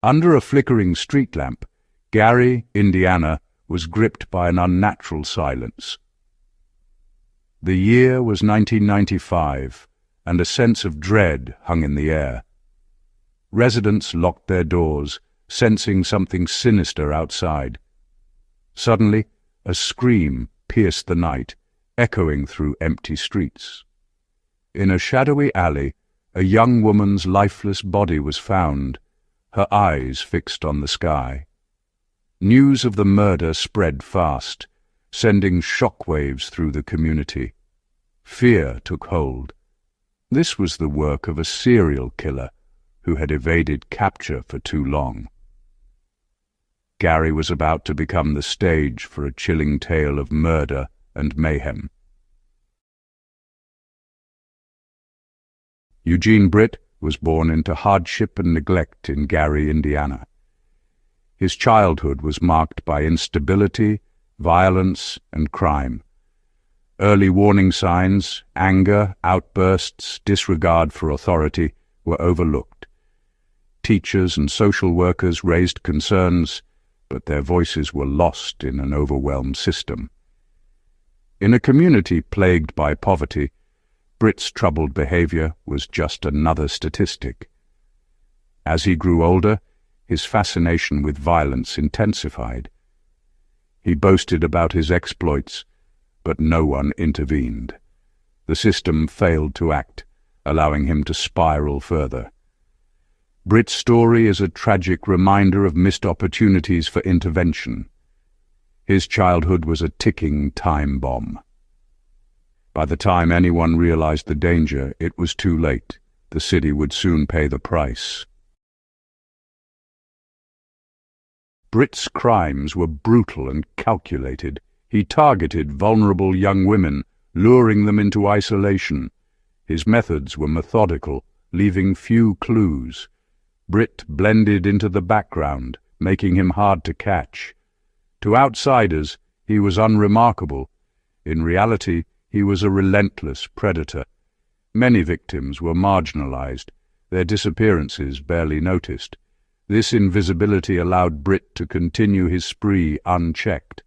Under a flickering street lamp, Gary, Indiana, was gripped by an unnatural silence. The year was 1995, and a sense of dread hung in the air. Residents locked their doors, sensing something sinister outside. Suddenly, a scream pierced the night, echoing through empty streets. In a shadowy alley, a young woman's lifeless body was found, her eyes fixed on the sky. News of the murder spread fast, sending shockwaves through the community. Fear took hold. This was the work of a serial killer who had evaded capture for too long. Gary was about to become the stage for a chilling tale of murder and mayhem. Eugene Britt was born into hardship and neglect in Gary, Indiana. His childhood was marked by instability, violence, and crime. Early warning signs, anger, outbursts, disregard for authority were overlooked. Teachers and social workers raised concerns, but their voices were lost in an overwhelmed system. In a community plagued by poverty, Britt's troubled behavior was just another statistic. As he grew older, his fascination with violence intensified. He boasted about his exploits, but no one intervened. The system failed to act, allowing him to spiral further. Britt's story is a tragic reminder of missed opportunities for intervention. His childhood was a ticking time bomb. By the time anyone realized the danger, it was too late. The city would soon pay the price. Britt's crimes were brutal and calculated. He targeted vulnerable young women, luring them into isolation. His methods were methodical, leaving few clues. Britt blended into the background, making him hard to catch. To outsiders, he was unremarkable. In reality, he was a relentless predator. Many victims were marginalized, their disappearances barely noticed. This invisibility allowed Britt to continue his spree unchecked.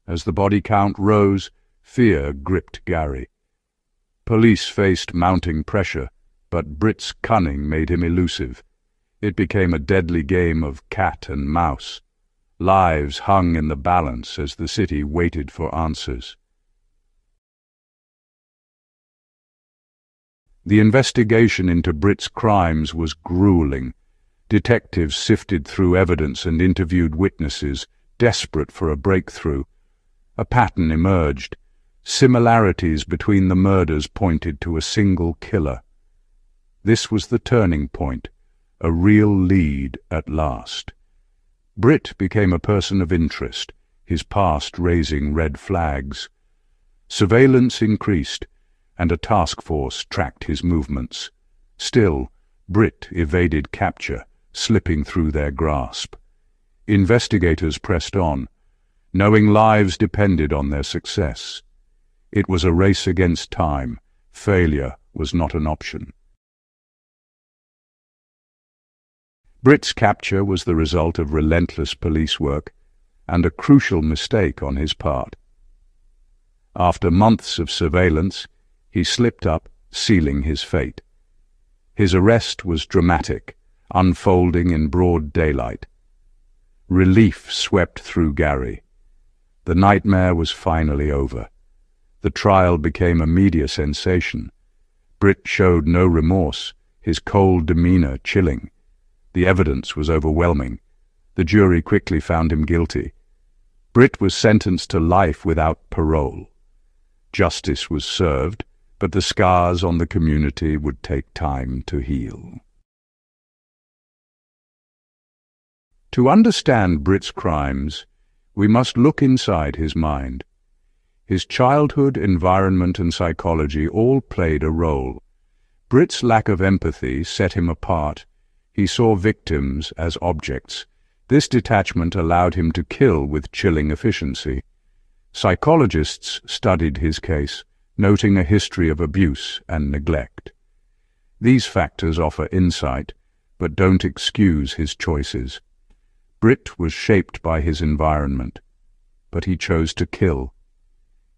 As the body count rose, fear gripped Gary. Police faced mounting pressure, but Britt's cunning made him elusive. It became a deadly game of cat and mouse. Lives hung in the balance as the city waited for answers. The investigation into Britt's crimes was grueling. Detectives sifted through evidence and interviewed witnesses, desperate for a breakthrough. A pattern emerged. Similarities between the murders pointed to a single killer. This was the turning point, a real lead at last. Britt became a person of interest, his past raising red flags. Surveillance increased, and a task force tracked his movements. Still, Britt evaded capture, slipping through their grasp. Investigators pressed on, knowing lives depended on their success. It was a race against time. Failure was not an option. Britt's capture was the result of relentless police work and a crucial mistake on his part. After months of surveillance, he slipped up, sealing his fate. His arrest was dramatic, unfolding in broad daylight. Relief swept through Gary. The nightmare was finally over. The trial became a media sensation. Britt showed no remorse, his cold demeanor chilling. The evidence was overwhelming. The jury quickly found him guilty. Britt was sentenced to life without parole. Justice was served, but the scars on the community would take time to heal. To understand Britt's crimes, we must look inside his mind. His childhood, environment, and psychology all played a role. Britt's lack of empathy set him apart. He saw victims as objects. This detachment allowed him to kill with chilling efficiency. Psychologists studied his case, noting a history of abuse and neglect. These factors offer insight, but don't excuse his choices. Britt was shaped by his environment, but he chose to kill.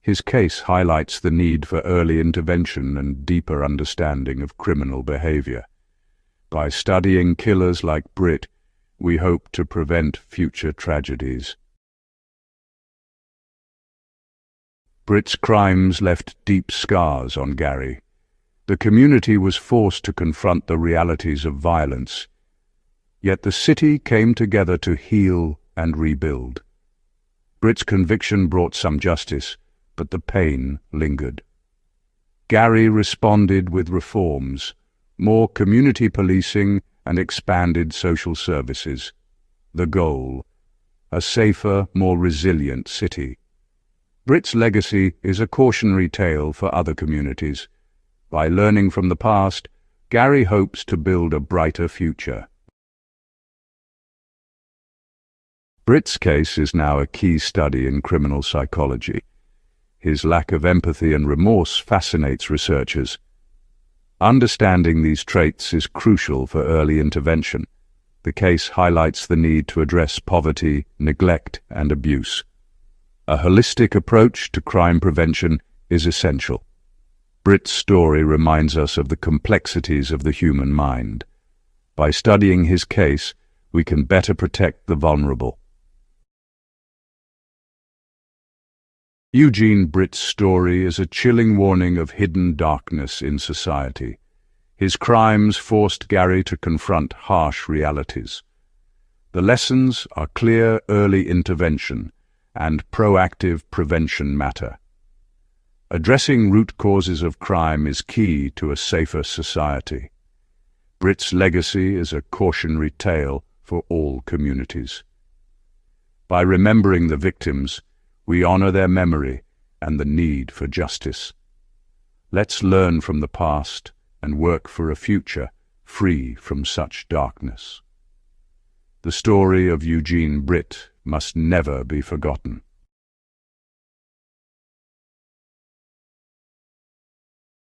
His case highlights the need for early intervention and deeper understanding of criminal behavior. By studying killers like Britt, we hope to prevent future tragedies. Britt's crimes left deep scars on Gary. The community was forced to confront the realities of violence, yet the city came together to heal and rebuild. Britt's conviction brought some justice, but the pain lingered. Gary responded with reforms, more community policing and expanded social services. The goal: a safer, more resilient city. Britt's legacy is a cautionary tale for other communities. By learning from the past, Gary hopes to build a brighter future. Britt's case is now a key study in criminal psychology. His lack of empathy and remorse fascinates researchers. Understanding these traits is crucial for early intervention. The case highlights the need to address poverty, neglect, and abuse. A holistic approach to crime prevention is essential. Britt's story reminds us of the complexities of the human mind. By studying his case, we can better protect the vulnerable. Eugene Britt's story is a chilling warning of hidden darkness in society. His crimes forced Gary to confront harsh realities. The lessons are clear: early intervention and proactive prevention matter. Addressing root causes of crime is key to a safer society. Britt's legacy is a cautionary tale for all communities. By remembering the victims, we honor their memory and the need for justice. Let's learn from the past and work for a future free from such darkness. The story of Eugene Britt must never be forgotten.